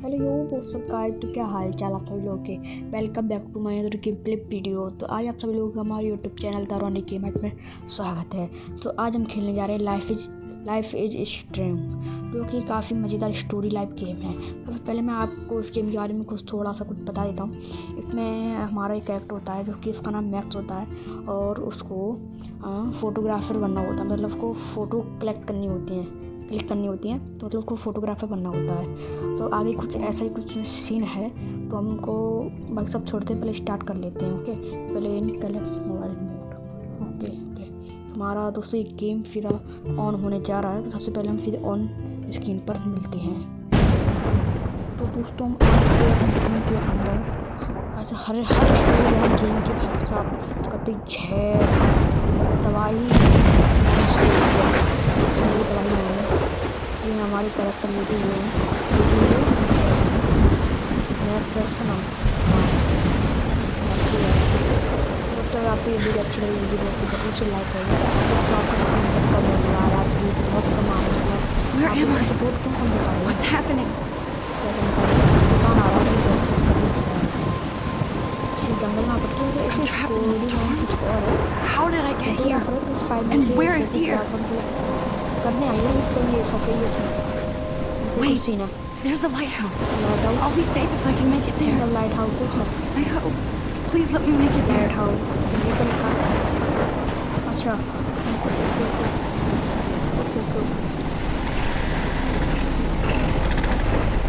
Hello यो वो सब guys, तो क्या हाल चाल आप सभी लोगों के। Welcome back to my other game play video. तो आज आप सभी लोगों का हमारे YouTube channel the Ronic gamers में स्वागत है। तो आज हम खेलने जा रहे हैं लाइफ इज स्ट्रेंज, जो कि काफ़ी मज़ेदार स्टोरी लाइफ गेम है। अब पहले मैं आपको इस गेम के बारे में थोड़ा सा कुछ बता देता हूँ। इसमें हमारा एक कैरेक्टर होता है जो कि उसका नाम मैक्स होता है और उसको फ़ोटोग्राफर बनना होता है। मतलब उसको फ़ोटो क्लिक करनी होती है तो मतलब उसको फोटोग्राफर बनना होता है। तो आगे कुछ ऐसा ही कुछ सीन है, तो हमको बाकी सब छोड़ते हैं, पहले स्टार्ट कर लेते हैं। ओके, पहले कलेक्ट मोबाइल मोड। ओके, हमारा दोस्तों एक गेम फिर ऑन होने जा रहा है। तो सबसे पहले हम फिर ऑन स्क्रीन पर मिलते हैं। तो दोस्तों हम गेम के अंदर ऐसे हर स्टोरी है गेम के भाग साहब कतई झेर दवाई हमारे कैरेक्टर लेते हुए मैक्स का नाम। तो आपको ये वीडियो अच्छी लगी वीडियो को जरूर से लाइक करें। तो आपका सपोर्ट कम हो रहा है, आपकी बहुत कम आ रही है। सपोर्ट क्यों कम हो रहा है? What's happening? दुकान आ रहा है जंगल में पड़ती है। कुछ और है। How did I get here? And where is here? करने आई हूँ तो ये फंस गई है। Wait, there's the lighthouse. I'll be safe if I can make it there. The lighthouse is not. I hope. Please let me make it there. Lighthouse. ये तो लिखा है। अच्छा।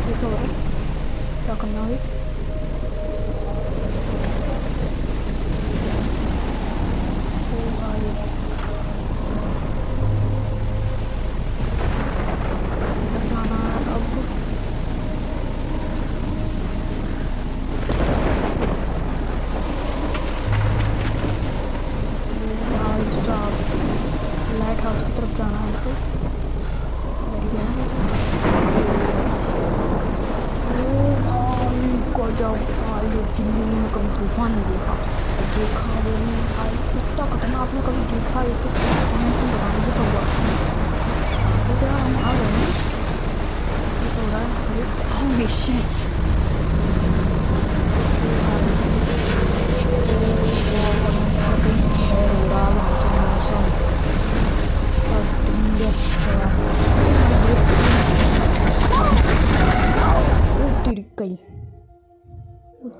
ये तो है। क्या करना है? लाइट हाउस की तरफ जाना है हमको। जब दिल्ली में कभी तूफान नहीं देखा वो भाई इतना खतरनाक आपने कभी देखा है? तो बताने तो हुआ तो यार हम आ गए हैं। ये तो हो रहा है। Holy shit.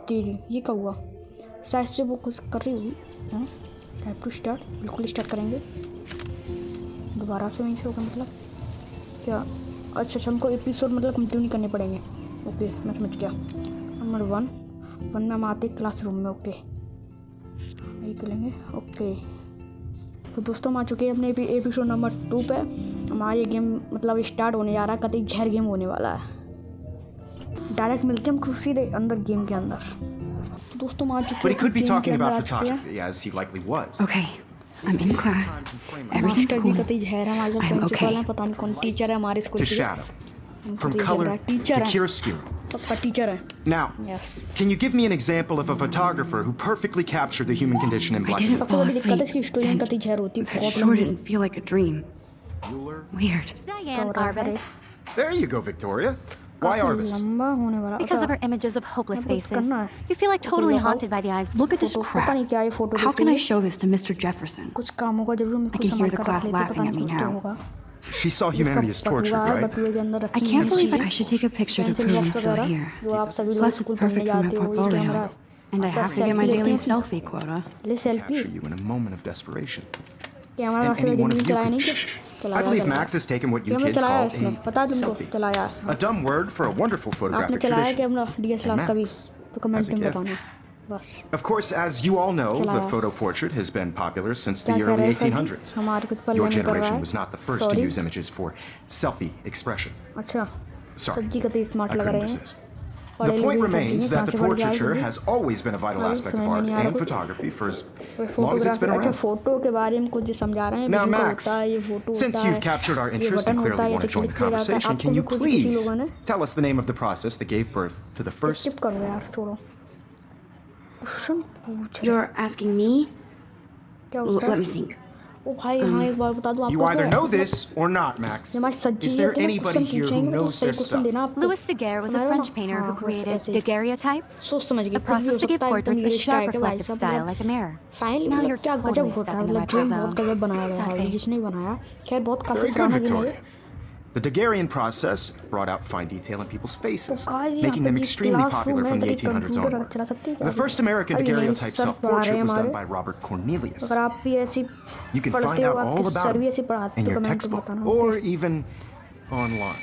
तेरी ये क्या हुआ? शायद से वो कुछ कर रही होगी। हाँ, टाइप टू स्टार्ट। बिल्कुल स्टार्ट करेंगे दोबारा से। वहीं से होगा मतलब क्या? अच्छा, हमको एपिसोड मतलब कंटिन्यू नहीं करने पड़ेंगे। ओके, मैं समझ गया। नंबर वन में हम आते क्लासरूम में। ओके, यही करेंगे। ओके, तो दोस्तों हम आ चुके हैं अपने एपिसोड नंबर 2 पे। हमारा ये गेम मतलब स्टार्ट होने जा रहा है। कतई झेर गेम होने वाला है। डायरेक्ट मिलते हैं हम सीधे अंदर गेम के अंदर। तो दोस्तों आ चुके हैं। But he could be talking about photography, as he likely was. Okay, I'm in class. Everything's cool. कतई झेर है हमारे प्रिंसिपल है, पता नहीं कौन टीचर है हमारे स्कूल To के। shadow. From color to chiaroscuro. पक्का टीचर है। Now, Yes. can you give me an example of a photographer who perfectly captured the human condition in I black and didn't white? सबसे बड़ी fall दिक्कत है asleep. इसकी story में कतई झेर होती है That बहुत sure लंबी। didn't feel like a dream. Weird. Diane Arbus. There you go, Victoria. Why Arbus? लंबा होने वाला Because of her images of hopeless faces. करना है। You feel like totally haunted by the eyes. Look at this पता crap. नहीं क्या ये photo How can I show this to Mr. Jefferson? कुछ काम होगा जरूर। मैं I कुछ can hear समझ the कर class रख लेते, पता laughing at नहीं me क्या now. होगा। She saw humanity as tortured, right? बटुए के अंदर I रखी can't हुई believe it. I should take a picture to pencil prove I'm box still वगैरह here. जो आप सभी लोग Plus, स्कूल it's पढ़ने perfect for my जाते हो। ये camera portfolio. And I have to get my daily selfie quota. ले selfie. Capture you in a moment of desperation. Camera And वैसे any one of दिन you चलाया could- नहीं Shh. कि I believe Max has taken what you camera kids चलाया call इसने, पता a है तुमको? selfie. चलाया। A dumb word for a wonderful आपने photographic चलाया tradition. कैमरा DSLR And कभी? Max तो कमेंट has a में gift. बताना बस। Of course, as you all know, the चलाया। photo portrait has been popular since the क्या कह early रहे हैं सर जी? 1800s. हमारे कुछ पल्ले Your में कर रहा generation है। was not the first to Sorry। use images for selfie expression. अच्छा, Sorry, सब्जी कतई स्मार्ट I लग couldn't रहे हैं। resist. The पढ़े point लिखे सब्जी remains में that कहाँ the से पढ़ के आए portraiture थे? has always been a vital अरे aspect of समझ में art नहीं आ रहा and कुछ। photography for as long as it's photography been अच्छा around. फोटो के बारे में कुछ समझा रहे हैं। Now, वीडियो Max, होता है, ये फोटो since होता you've है, captured our ये interest बटन and होता clearly है, want to ऐसे join क्लिक the किया जाता है। conversation, आपको can भी you खुद किसी please लोगों ने tell us the name of the process that gave birth to the first? Skip करो यार, छोड़ो। क्वेश्चन पूछ रहे You're asking me? क्या होता Let है? me think. ओ भाई हाँ एक बार बता दूं You आपको either क्या know this or not, Max. ये हमारी सज्जी Is है there तो मैं anybody क्वेश्चन here who पूछेंगे तो knows सही their क्वेश्चन stuff? देना आपको Louis Daguerre was a समझ रहे हो French ना? painter who हाँ, बस created ऐसे ही। daguerreotypes, सोच समझ गई a process to give portraits a sharp reflective style like a mirror. Finally Now मतलब you're क्या गजब totally होता stuck है into मतलब my ड्रीम puzzle. बहुत गजब बनाया गया Sad है face. जिसने भी बनाया खैर बहुत काफी Very good, पुराना गेम है ये Victoria. The Daguerrean process brought out fine detail in people's तो faces, गाइस यहाँ making पे them ये extremely क्लासरूम popular है from the इधर एक 1800s कंप्यूटर onward. चला सकते हैं क्या The first American अभी यही daguerreotype सर पढ़ा रहे हैं self-portrait was done हमारे by Robert Cornelius. अगर आप भी ऐसी You can पढ़ते find हो out आपके all सर about भी him ऐसे पढ़ाते in तो your कमेंट में textbook बताना or even online.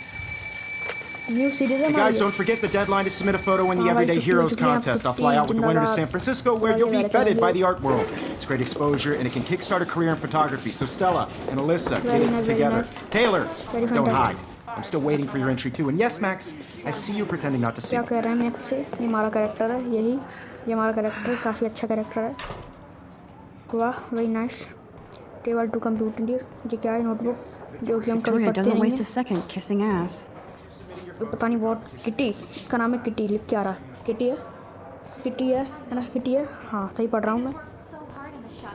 New series है Hey हमारी guys, don't forget the deadline to submit a photo in the हाँ भाई, Everyday छुट्टी हो Heroes चुकी है, contest. I'll छुट्टी, fly out with the winner to जिंदाबाद। San Francisco where you'll be बढ़िया feted by चलेंगे। the art world. It's great exposure and it can kickstart a career in photography. So Stella and Alyssa, get Very it nice, very together. nice. Taylor, Very don't fantastic. hide. I'm still waiting for your entry too. And yes, Max, I see you pretending not to see क्या me. कह रहे हैं math से ये हमारा character है यही ये हमारा कैरेक्टर काफ़ी अच्छा कैरेक्टर है वाह very nice table to computer ये क्या है नोटबुक जो कि हम कभी Victoria पढ़ते doesn't नहीं waste a हैं second kissing ass. ये पता नहीं बहुत किटी इसका नाम है किटी लिख के आ रहा है किटी है ना किटी है हाँ सही पढ़ रहा हूँ मैं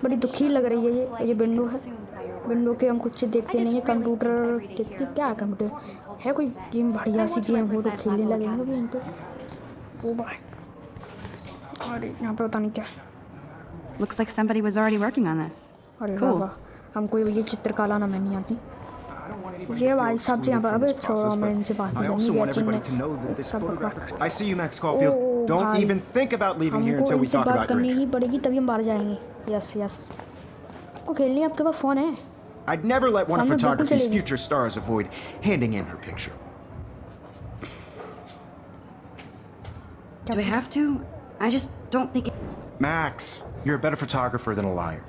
बड़ी दुखी लग रही है ये विंडो है विंडो के हम कुछ देखते नहीं है कंप्यूटर देखते क्या है कंप्यूटर है कोई गेम बढ़िया सी गेम हो तो खेलने लगेंगे भी यहीं पे ओ भाई अरे यहाँ पे पता नहीं क्या है Looks like somebody was already working on this. अरे Cool. बाबा हमको ये चित्रकला ना मैं नहीं आती ये भाई साहब से यहाँ पर अबे छोड़ो मैं इनसे बात I नहीं also करनी want बेचने everybody to know that this सब photograph. बकवास I see you, Max Caulfield. Oh, Don't hi. even think about leaving here हमको until we इनसे talk बात about your करनी entry. ही पड़ेगी तभी हम बाहर जाएंगे यस यस आपको खेलनी है आपके पास फ़ोन है I'd never let one of सामने बिल्कुल photography's चलेगी। future stars avoid handing in her picture. Do I have to? I just don't think it... Max, you're a better photographer than a liar.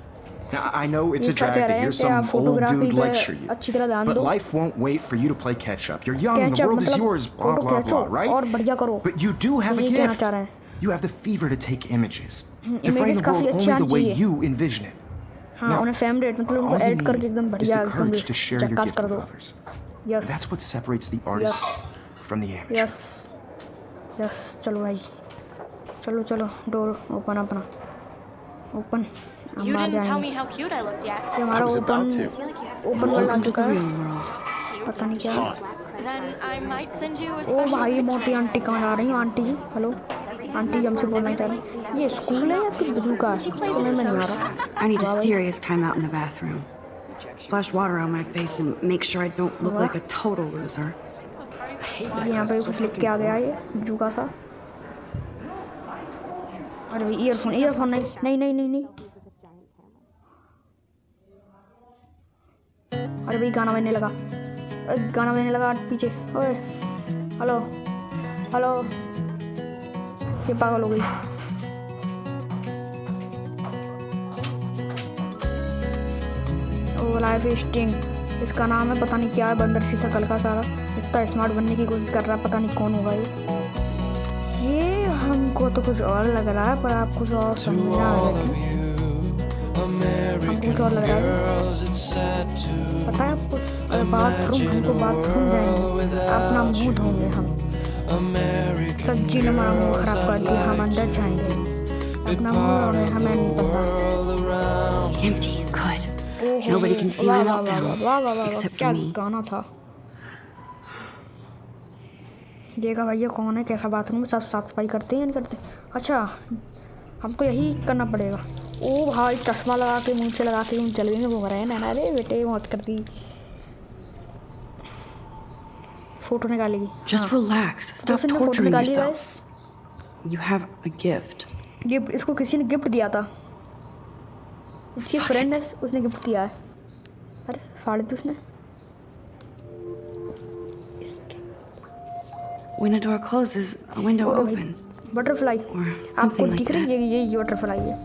Now, I know it's ये a सब drag कह to रहे hear हैं कि आप some old photography dude पे lecture you. अच्छी तरह ध्यान But दो life won't wait for you to play catch up. You're young, the catch up world is मतलब yours, blah, फोटो blah, खींचो blah, right? और बढ़िया करो But you do have a ये कहना gift. चाह रहे हैं You have the fever to take images, to frame images the काफी world अच्छी only the आनी way चाहिए। you envision it. हाँ Now, उन्हें फ्रेम रेट मतलब उनको all you एडिट करके एकदम need is बढ़िया the courage to share your चक्कास gift कर with दो others. Yes That's what separates the artist from the amateur. Yes yes चलो भाई चलो चलो डोर ओपन अपना ओपन हम You बाहर didn't tell जाएंगे me how cute I looked yet. ये हमारा I was about open to. Open world आ Welcome to चुका the है real world. पता नहीं क्या है। Then I might send you a ओ special भाई picture. मोटी आंटी कहाँ जा रही हो आंटी जी हेलो आंटी हमसे बोलना चाह रही हैं। ये स्कूल है या फिर बजू का है समझ में नहीं आ रहा I need a serious time out in the bathroom. Splash water on my face and make sure I don't look like a total loser. ये यहाँ पे कुछ लिख के आ गया है ये बजू का सा अरे भाई ईयरफोन ईयरफोन नहीं नहीं नहीं नहीं नहीं अरे भाई गाना बजने लगा गाना बजने लगा पीछे ओए हेलो हेलो ये पागल हो गई ओ लाइफ स्टिंग इसका नाम है पता नहीं क्या है बंदर सी शकल का सारा इतना स्मार्ट बनने की कोशिश कर रहा है पता नहीं कौन होगा ये हमको तो कुछ और लग रहा है पर आप कुछ और समझना है हमको कुछ और लग रहा है पता है आपको बाथरूम हमको बाथरूम जाएंगे अपना मुंह धोंगे हम सब्जी ने हमारा मुंह खराब कर दिया हम अंदर जाएंगे अपना मुंह धोंगे हमें नहीं पता Empty, good. Nobody can see my meltdown except क्या for me. गाना था देखा भैया कौन है कैसा बाथरूम में सब साफ सफाई करते हैं या नहीं करते अच्छा हमको यही करना पड़ेगा ओ भाई चश्मा लगा के मुँह से लगा के हम चल घूम रहे हैं ना अरे बेटे मौत कर दी फोटो निकालेगी Just relax. Stop उसने फोटो torturing निकाली yourself. Guys You have a gift. ये इसको किसी ने गिफ्ट दिया था इसकी फ्रेंड है उसने गिफ्ट दिया है अरे फाड़ दी उसने When a door closes, a window opens. Butterfly Or आपको something like दिख रही that. है ये बटरफ्लाई है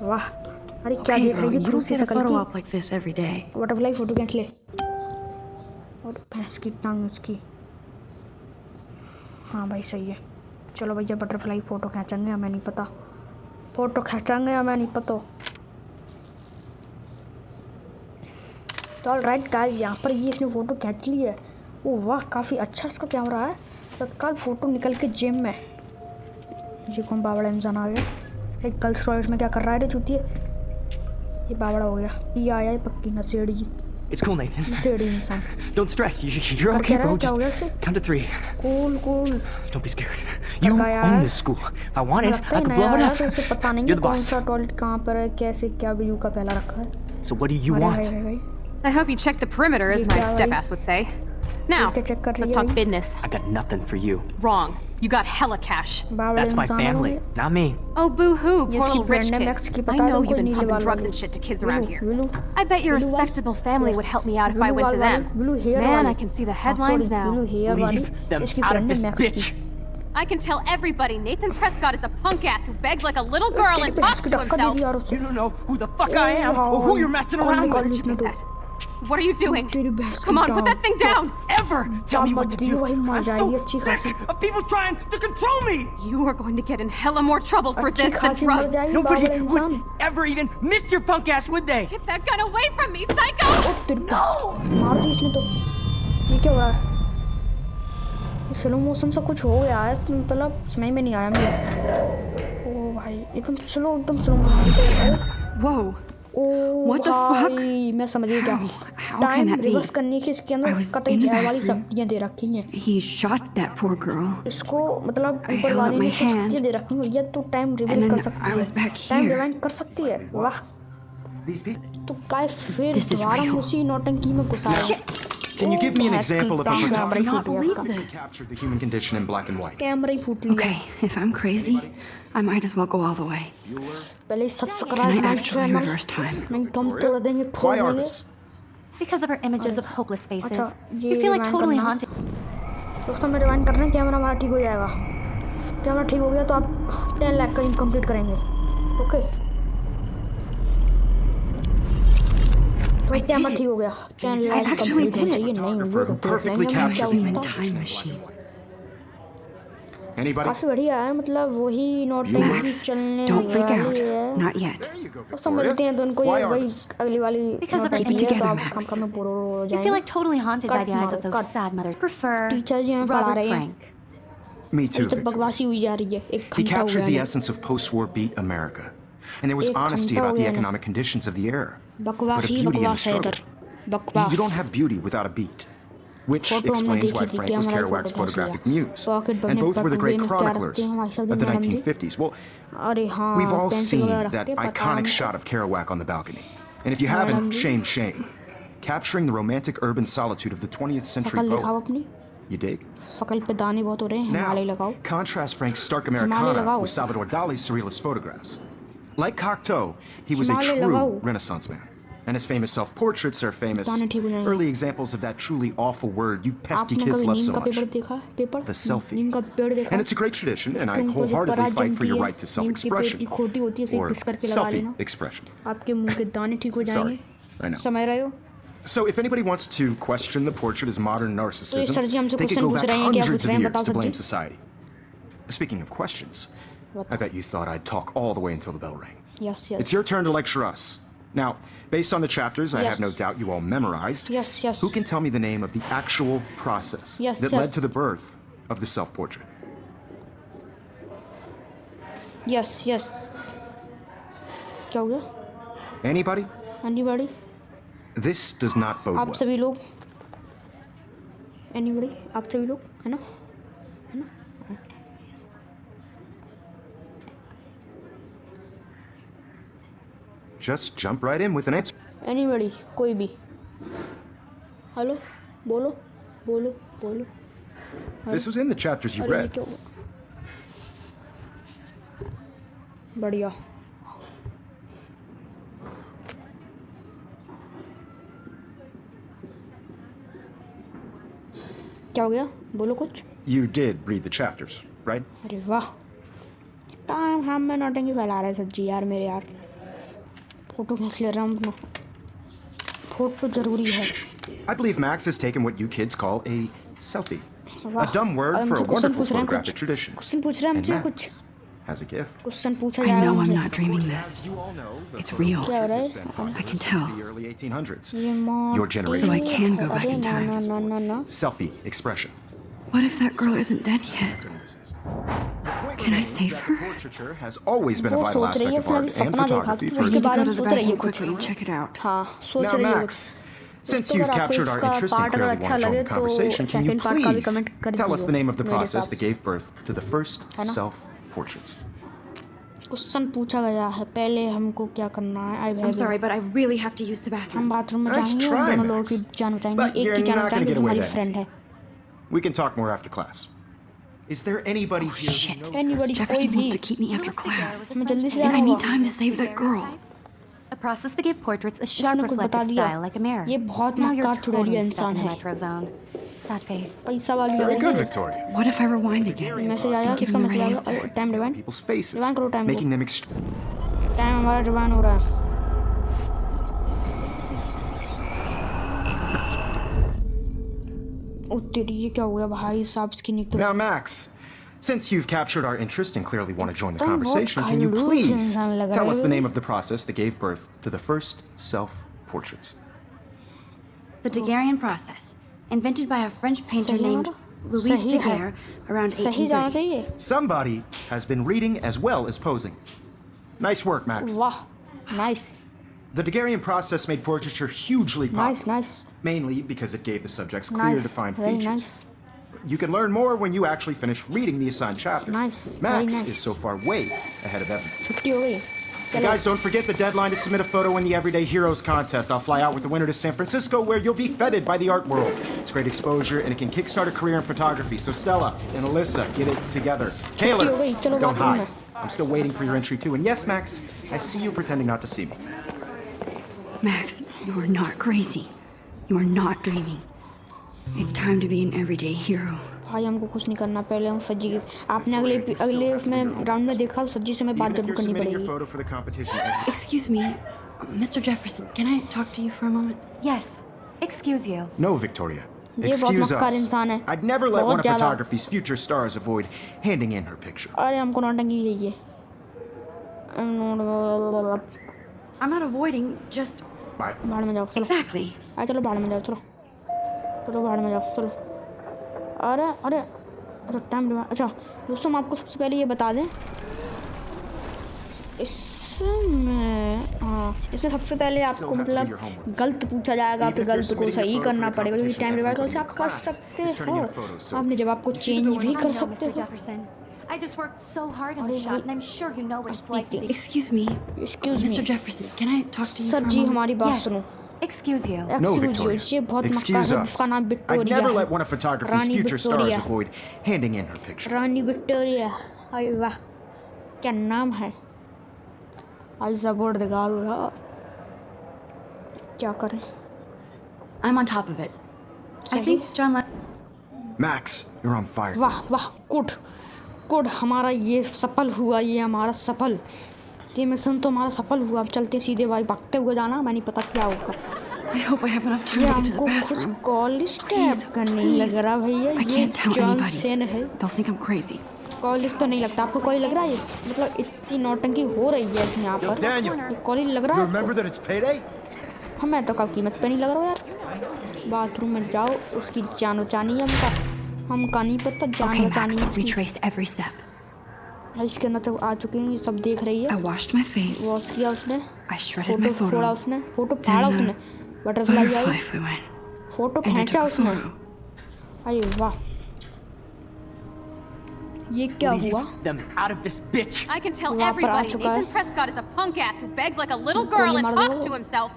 वाह अरे क्या Okay, देख रही girl, है you through don't see get a शकल photo की op like this every day. Butterfly photo खींच ले और भैंस की टांग उसकी हाँ भाई सही है चलो भैया बटरफ्लाई फ़ोटो खींचेंगे हमें नहीं पता फ़ोटो खींचेंगे हमें नहीं पता तो ऑलराइट गाइस यहाँ पर ये इसने फ़ोटो खींच ली है ओ वाह काफ़ी अच्छा इसका कैमरा है तत्काल फ़ोटो निकल के जिम में ये कौन बावड़ा इंसान आ गया एक गर्ल्स टॉयलेट में क्या कर रहा है रे चूतिए ये बावड़ा हो गया, ये आया है पक्की नशेड़ी। It's cool, Nathan. नशेड़ी इंसान। Don't stress. You're okay, bro. Just count to 3. Cool. Don't be scared. You own this school. If I wanted, I could blow it up. उसे पता नहीं You're है the कौन boss. सा टॉयलेट कहाँ पर है, कैसे क्या व्यू का पहला रखा है। So what do you want? I hope you check the perimeter, as my step-ass would say. Now, check कर रही let's है talk भाई। business. I got nothing for you. Wrong. You got hella cash. बावड़े That's my इंसान है family, वो। not me. Oh, boo-hoo, ये poor इसकी little rich friend है, kid. Max की I पता है know तुमको you've been नीले pumping वाला drugs वो। and shit to kids around here. Blue. I bet your Blue one? respectable family would help me out if I Blue went to वाली, them. blue hair Man, वाली। I can see the हाँ, headlines sorry, now. blue hair वाली, Leave them इसकी out friend of है this Max की। bitch. I can tell everybody Nathan Prescott is a punk ass who begs like a little girl and talks to himself. You don't know who the fuck I am or who you're messing around with. इसमें तो What are you doing? तेरी बहस की Come on, put टांग। that thing down. Ever tell me what to do. वही मर I'm जाएगी so अच्छी sick खासी। of people trying to control me. You are going to get in hella more trouble for अच्छी this than खासी मर drugs. जाएगी Nobody बावड़े इंसान। would ever even miss your punk ass, would they? Get that gun away from me, psycho! तेरी बहस मार दी इसने तो। ये क्या हो रहा है? स्लो मोशन सा कुछ हो गया है, इसमें मतलब समझ में नहीं आया मुझे। ओ भाई एकदम स्लो मोशन। Whoa. ओ What the fuck? भाई मैं समझ गई क्या। How can time that be? Reverse करने की इसके I अंदर was कतई in the जहर वाली bathroom. शक्तियाँ दे रखी हैं। He shot that poor girl. इसको मतलब I ऊपर held वाले up ने my इसको hand. शक्तियाँ दे रखी हैं, ये तो टाइम And रिवर्स then कर सकती I was back है, टाइम here. रिवाइंड कर सकती है। वाह तो काय फिर This is दोबारा real. उसी नौटंकी में घुसाया। Can you give me an example of a camera he photographer फूट गया इसका। who captured the human condition in black and white? Camera ही फूट लिया। Okay, if I'm crazy, I might as well go all the way. पहले Can subscribe I my actually channel, reverse time? नहीं तो हम तोड़ देंगे, Why फोड़ देंगे। artists? Because of her images of hopeless faces. अच्छा, ये You feel like rewind totally करना। haunted. दोस्तों मैं रिवाइंड कर रहे हैं, कैमरा हमारा ठीक हो जाएगा। कैमरा ठीक हो गया तो आप 10 लाख का इनकम्प्लीट करेंगे। ओके तो कैमरा ठीक हो गया, 10 लाख actually कंप्लीट होना did it. चाहिए। नहीं हुए तो देख Perfectly लेंगे हम क्या captured. होता है। Time machine. Anybody? काफी बढ़िया है, मतलब वही नौटंकी Max, चलने don't freak out. वाली है। Not yet. दोस्तों मिलते हैं तो उनको Why ये वही artists? अगली वाली Because of her नौटंकी है, तो आप Max. कम में पूरा हो You feel जाएंगे। like totally haunted by the eyes of Cut. those sad mothers. Prefer Teacher जी हमें पढ़ा Robert रहे हैं। Frank. Me too, अभी तक Victor. बकवासी हुई जा रही है, एक He घंटा हो captured the गया। essence of post-war beat America. And there was एक honesty घंटा हो about the गया ना। economic conditions of the era. But बकवास a he beauty in the बकवास है इधर, struggle. बकवास। You don't have beauty without a beat. Which photo हमने explains देखी why थी, Frank was camera Kerouac's photo photographic कैसे है। muse. पॉकेट And बनने both पर were the great में क्या रखते chroniclers हैं हमारे साथ of the madam ji. 1950s. Well, अरे हाँ, we've all पेंसिल seen वगैरह that रखते हैं, पता iconic है। shot of Kerouac on the balcony. And if you haven't, shame, shame. Capturing the romantic urban solitude of the 20th century शकल दिखाओ poet. अपनी, You dig? शकल पे दाने बहुत हो रहे हैं, हिमालय Now, लगाओ। contrast Frank's stark Himalaya Americana लगाओ। with Salvador Dali's surrealist photographs. Like Cocteau, he was a Himalaya true लगाओ। Renaissance man. And his famous self-portraits are famous दाने ठीक हो जाएंगे। early examples of that truly awful word you pesky आपने kids कभी love नीम so का much. Paper देखा है? पेपर? The selfie. नीम का पेड़ देखा And है? it's a great tradition, and I उसके ऊपर जो wholeheartedly Parag fight for your जमती है, right to नीम की पेड़ की self-expression. खोटी होती है, उसे Or घिस करके लगा लेना। selfie-expression. आपके मुंह के दाने ठीक हो Sorry, जाएंगे। I know. समझ रहे हो? So if anybody wants to question the portrait as modern तो ये narcissism, सर जी हमसे they could क्वेश्चन go पूछ back रहे हैं, क्या hundreds पूछ of रहे हैं, years बताओ to sir blame ji. society. Speaking of questions, I bet you thought I'd talk all the way until the bell rang. Yes, yes. It's your turn to lecture us. Now, based on the chapters I Yes. have no doubt you all memorized, Yes, yes. who can tell me the name of the actual process Yes, that yes. led to the birth of the self-portrait? Yes, yes. क्या हो गया? Anybody? Anybody? This does not bode आप well. सभी लोग? Anybody? आप सभी लोग, है ना? Just jump right in with an answer. Anybody? कोई भी? हेलो? बोलो, बोलो, बोलो। This was in the chapters you अरे ये read. क्या हुआ? बढ़िया। क्या हो गया? बोलो कुछ। You did read the chapters, right? अरे वाह, टाइम हम में नौटंकी फैला रहे सच्ची यार मेरे यार। फोटो खींच ले रहा हूँ अपना, फोटो जरूरी है। I believe Max has taken what you kids call a selfie. A वाह, dumb word अब for a हमसे क्वेश्चन wonderful पूछ रहे हैं photographic कुछ। tradition. क्वेश्चन पूछ रहे हैं And हमसे कुछ। Max has a gift. Question पूछा I जा रहा know है I'm हमसे। not dreaming this. You all know the It's photo real. क्या हो रहा has है? been practiced I can since tell. the early 1800s. ये माँ Your generation. So I can go back अरे in ना time. ना ना ना ना। Selfie expression. What if that girl isn't dead yet? Couldn't resist. Can Can I save her? Portraiture has always been a वो vital सोच रही aspect है of फिर अभी art and सपना देखा photography तो for उसके Need to बारे go में to the सोच रही है bathroom कुछ quickly and check it out. हाँ सोच Now, रही है Max, कुछ since तो you've अगर आपको captured our इसका interest and पार्ट अगर clearly अच्छा want to join लगे the तो conversation, can you second part का भी please कमेंट कर tell us the name of the मेरे process हिसाब that gave birth to the first है ना? self-portraits? क्वेश्चन पूछा गया है पहले हमको क्या करना है I'm sorry, but I really have to use the हम bathroom. बाथरूम में Nice जाएंगे try, और दोनों लोगों Max. की जान बचाएंगे But एक you're की जान not gonna बचाएंगे get जो away हमारी that फ्रेंड है We can talk more after class. Is there anybody here who knows Anybody कोई Jefferson भी wants to keep me after class. हमें जल्दी से And जाना I need होगा time to save that girl. A process that gave portraits a sharp इसने कुछ बता reflective दिया style like a mirror. ये बहुत Now you're मक्कार चुड़ैलिया totally stuck इंसान in the है metro zone. Sad face. पैसा वाली लग Very रही good, है Victoria. What if I rewind again? Message आया And give किसका them the मैसेज right आया answer? Time divine People's faces, divine करो टाइम making को them टाइम हमारा डिवाइन हो रहा है ओ तेरी ये क्या हो गया भाई साहब इसकी निकल Now, Max, since you've captured our interest and clearly want to join the तुम बहुत conversation, can you खड़ूस please इंसान लग tell रहे us हो। the name of the process that gave birth to the first self-portraits? The Daguerrean process, invented by a French painter सही है named ना? Louis सही है। Daguerre around सही जाना 1830. चाहिए Somebody has been reading as well as posing. Nice work, Max. वाह nice The Daguerrean process made portraiture hugely nice popular, nice mainly because it gave the subjects clear, nice defined very features. Nice You can learn more when you actually finish reading the assigned chapters. Nice, Max very nice. is so far way ahead of everyone. छुट्टी हो गई And चलो guys, don't forget the deadline to submit a photo in the Everyday Heroes contest. I'll fly out with the winner to San Francisco, where you'll be feted by the art world. It's great exposure, and it can kickstart a career in photography. So Stella and Alyssa, get it together. Taylor, हो गई, चलो don't bathroom hide. I'm still waiting for your entry too. And yes, Max, I see you pretending not to see me. Max, you are not crazy. You are not dreaming. It's time to be an everyday hero. भाई हमको कुछ नहीं करना पहले हम सज्जी के आपने अगले उसमें राउंड में देखा सज्जी से हमें बात Even if जरूर you're करनी submitting your पड़ेगी photo for the competition, Excuse me, Mr. Jefferson, can I talk to you for a moment? Yes. Excuse you. no, Victoria. ये बहुत Excuse मक्कार us. इंसान है I'd never let बहुत one of ज़्यादा। photography's future stars avoid handing in her picture. अरे हमको नौटंकी चाहिए I'm not avoiding, just Bye. बाहर में जाओ चलो exactly. चलो बाहर में जाओ चलो चलो बाहर में जाओ चलो अरे अरे अच्छा टाइम डिवाइन अच्छा दोस्तों हम आपको सबसे पहले ये बता दें इसमें हाँ इसमें सबसे पहले आपको मतलब गलत पूछा जाएगा फिर गलत को सही करना पड़ेगा क्योंकि टाइम डिवाइड से आप कर सकते हो आपने जवाब को चेंज भी कर No, सकते Mr. हो Jefferson. I just worked so hard on the shot, and I'm sure you know what it's like to be. Excuse me, excuse Mr. Me Jefferson, can I talk to you for sir a ji moment? हमारी बात Yes. सुनो Excuse you. No, excuse Victoria. ये बहुत मक्कार Excuse है us. उसका नाम I'd Victoria never है let one of photography's Rani future stars Victoria avoid handing in her picture. Rani Victoria अरे वाह क्या नाम है आइजा बोर्ड दिखा रहा क्या करें I'm on top of it. I think John Max, you're on fire. वाह वाह गुड गुड हमारा ये सफल हुआ ये हमारा सफल ये मिशन तो हमारा सफल हुआ अब चलते सीधे भाई भागते हुए जाना मैं नहीं पता क्या होगा I hope I have enough time ये to get to the हमको कुछ bathroom. कॉलेज टैप करने लग रहा भैया I ये can't tell John Sen anybody. है They'll think I'm crazy. College तो नहीं लगता आपको कॉलेज लग रहा है ये मतलब इतनी नौटंकी हो रही है यहाँ पर Daniel, ये कॉलेज लग रहा you है remember that it's payday? हमें तो कब कीमत पे नहीं लग रहा यार बाथरूम में जाओ उसकी जान बचानी है हमका नहीं पता जान Okay, बचानी Max, है उसकी। retrace every step. इसके अंदर तो आ चुके हैं ये सब देख रही I है washed my face. वॉश किया उसने I shredded my फोटो फोड़ा photo. उसने फोटो फाड़ा Then उसने butterfly butterfly I flew in. Photo And I खींचा took a उसने photo. अरे वाह ये क्या हुआ Leave them out of this bitch. I can tell वहाँ पर आ everybody चुका Nathan है Prescott is a punk ass who begs like a little गोली girl and मार talks दो। to himself.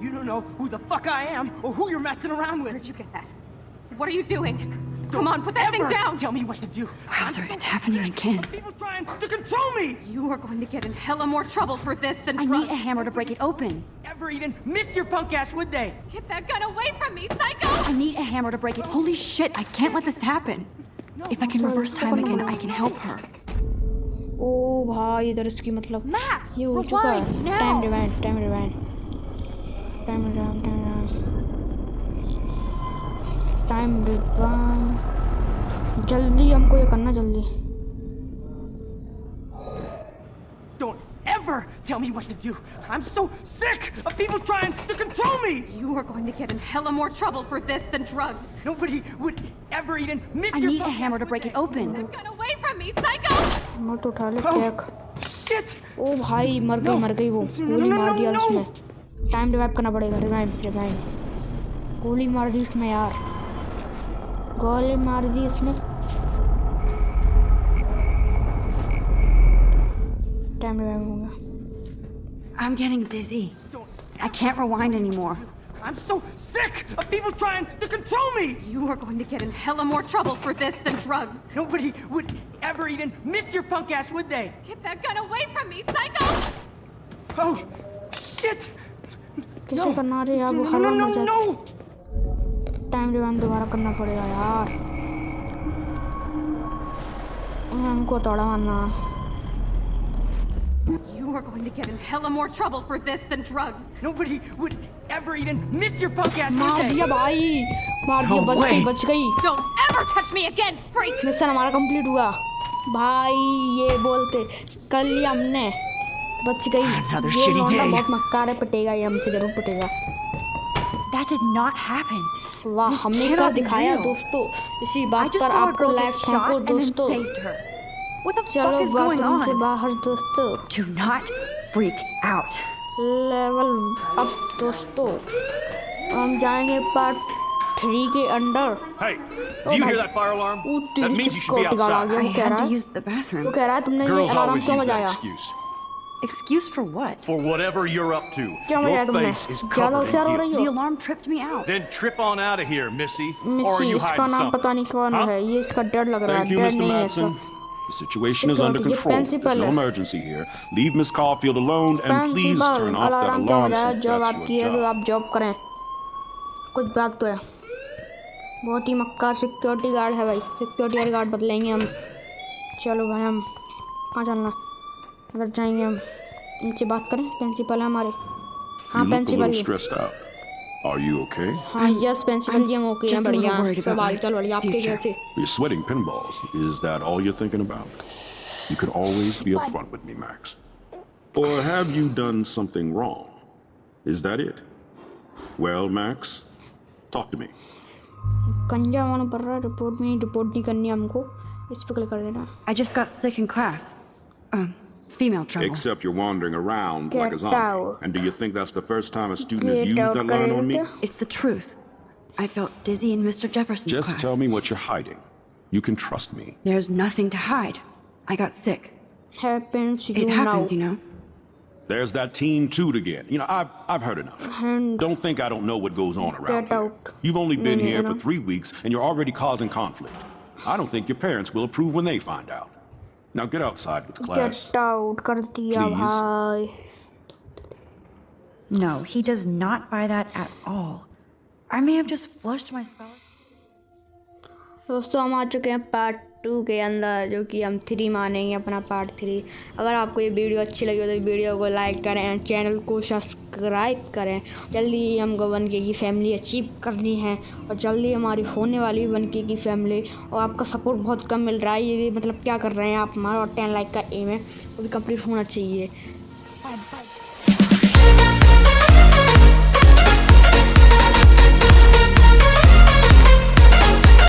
You don't know who the fuck I am or who you're messing around with. Where'd you get that? What are you doing? Come on, put that thing Ever down! Tell me what to do. Wowzer, it's happening again. People trying to control me. You are going to get in hella more trouble for this than I drugs. need a hammer to break it open. Ever even missed your punk ass, would they? Get that gun away from me, psycho! I need a hammer to break it. Holy shit, I can't let this happen. If I can reverse time again, I can help her. ओ भाई इधर इसकी मतलब Max, ये हो चुका है rewind now. Time rewind time rewind time rewind time rewind जल्दी हमको ये करना जल्दी Don't ever tell me what to do. I'm so sick of people trying to control me. You are going to get in hella more trouble for this than drugs. Nobody would ever even miss I your need a podcast, hammer to would break they? it open. Get away from me, psycho! मत उठा ले Oh, देख। shit! ओ भाई मर गई वो गोली मार दिया उसने। टाइम रिवाइव करना पड़ेगा। रिवाइव गोली मार दी इसने यार, गोली मार दी इसने। टाइम रिवाइव हो गया। I'm getting dizzy. I can't rewind anymore. I'm so sick of people trying to control me. You are going to get in hella more trouble for this than drugs. Nobody would ever even miss your punk ass, would they? Get that gun away from me, psycho! Oh, shit! कैसे करना रे यार, वो No, हवा no, में no, जाके no! Time revive दोबारा करना पड़ेगा यार। हमको तोड़ा मारना। You are going to get in hella more trouble for this than drugs. Nobody would ever even miss your punk ass, would मार they? दिया भाई, मार दिया। No बच गई। Don't ever touch me again, freak! Mission हमारा complete हुआ भाई। ये बोलते कर लिया हमने, बच गई। Another ये shitty लौंडा day. बहुत मक्कार है, पिटेगा ये हमसे, जरूर पिटेगा। That did not happen. वाह, हमने कर cannot be दिखाया real. दोस्तों। इसी I बात just पर saw a आपको girl like get ठोको shot and then दोस्तों। saved her. What the चलो fuck is going बाथरूम से on? बाहर दोस्तों, Do not freak out. Level up दोस्तों। हम जाएंगे पार्ट 3 के अंदर। Hey, Oh do you my- hear that fire alarm? वो That तेरी means you should be security guard आ outside. गया। I वो कह had रहा to है, use the bathroom. वो कह रहा है तुमने ये Girls अलार्म always क्यों use that बजाया? excuse. Excuse for what? For whatever you're up to. क्या बजाया Your तुमने? face is ज्यादा covered होशियार हो in रही guilt. The हो। alarm tripped me out. Then trip on out of here, Missy. Or are missi, you इसका hiding नाम पता something? नहीं कौन Huh? है। ये इसका डर लग रहा है। Thank you, डर Mr. नहीं है Madsen. इसका। The situation is under Security, control. principal There's no है। emergency here. Leave Miss Caulfield alone and please principal, turn off that alarm क्यों alarm बजाया? since जॉब that's आपकी your है तो job. आप जॉब करें। कुछ बात तो है। बहुत ही मक्कार सिक्योरिटी गार्ड है भाई। सिक्योरिटी गार्ड बदलेंगे हम। चलो भाई, हम कहाँ चलना? अगर जाएंगे हम इनसे बात करें। प्रिंसिपल है हमारे। हाँ You look a principal little ji. stressed out. Are you okay? हाँ यस प्रिंसिपल जी, हम ओके हैं, just a little बढ़िया हैं। worried सब about हाल my चाल बढ़िया। आपके future. कैसे? You're sweating pinballs. Is that all you're thinking about? You could always be upfront with me, Max. Or have you done something wrong? Is that it? Well, Max, talk to me. कंजा मानो पड़ रहा है। Report नहीं करनी हमको। इस पर click कर देना। I just got sick in class. Female trouble. Except you're wandering around like a Get zombie. out. And do you think that's the first time a student has Get used out that line on me? करेगा। It's the truth. I felt dizzy in Mr. Jefferson's Just class. tell me what you're hiding. You can trust me. There's nothing to hide. I got sick. Happens you It now. happens, you know. There's that teen toot again. You know, I've heard enough. And Don't think I don't know what goes on around Get here. out. You've only been No, here no. for 3 weeks and you're already causing conflict. I don't think your parents will approve when they find out. Now get outside with class. get out कर दिया Please. भाई। No, he does not buy that at all. I may have just flushed my scholarship. दोस्तों हम आ चुके हैं part 2 के अंदर, जो कि हम 3 मानेंगे अपना पार्ट 3। अगर आपको ये वीडियो अच्छी लगी हो तो वीडियो को लाइक करें एंड चैनल को सब्सक्राइब करें। जल्दी ही हमको 1K की फैमिली अचीव करनी है और जल्दी हमारी होने वाली 1K की फैमिली। और आपका सपोर्ट बहुत कम मिल रहा है। ये भी मतलब क्या कर रहे हैं आप हमारा, और 10 लाइक का एम है वो भी कंप्लीट होना चाहिए।